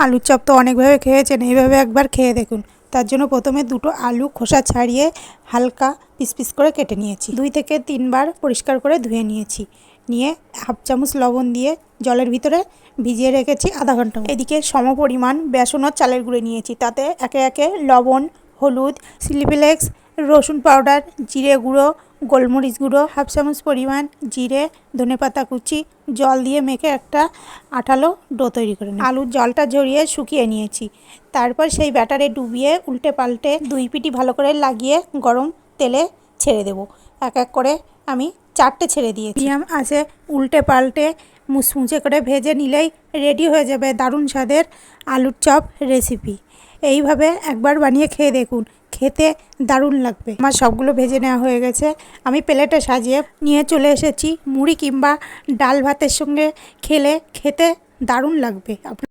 আলুর চপ তো অনেকভাবে খেয়েছেন, এইভাবে একবার খেয়ে দেখুন। তার জন্য প্রথমে দুটো আলু খোসা ছাড়িয়ে হালকা পিস পিস করে কেটে নিয়েছি। 2 থেকে 3 বার পরিষ্কার করে ধুয়ে নিয়েছি। নিয়ে হাফ চামচ লবণ দিয়ে জলের ভিতরে ভিজিয়ে রেখেছি আধা ঘন্টা। এদিকে সমপরিমাণ বেসন ও চালের গুঁড়ো নিয়েছি। তাতে একে একে লবণ, হলুদ, চিলি ফ্লেক্স, রসুন পাউডার, জিরে গুঁড়ো, গোলমরিচ গুঁড়ো, হাফ চামচ পরিমাণ জিরে, ধনেপাতা কুচি, জল দিয়ে মেখে একটা আঠালো ডো তৈরি করে নিই। আলুর জলটা ঝরিয়ে শুকিয়ে নিয়েছি। তারপর সেই ব্যাটারে ডুবিয়ে উল্টে পাল্টে 2 পিঠই ভালো করে লাগিয়ে গরম তেলে ছেড়ে দেব। এক এক করে আমি 4টে ছেড়ে দিয়েছি। মিডিয়াম আছে উল্টে পাল্টে মুচমুচে করে ভেজে নিলেই রেডি হয়ে যাবে দারুণ স্বাদের আলুর চপ রেসিপি। এইভাবে একবার বানিয়ে খেয়ে দেখুন, খেতে দারুণ লাগবে। আমার সবগুলো ভেজে নেওয়া হয়ে গেছে। আমি প্লেটে সাজিয়ে নিয়ে চলে এসেছি। মুড়ি কিংবা ডাল ভাতের সঙ্গে খেলে খেতে দারুণ লাগবে।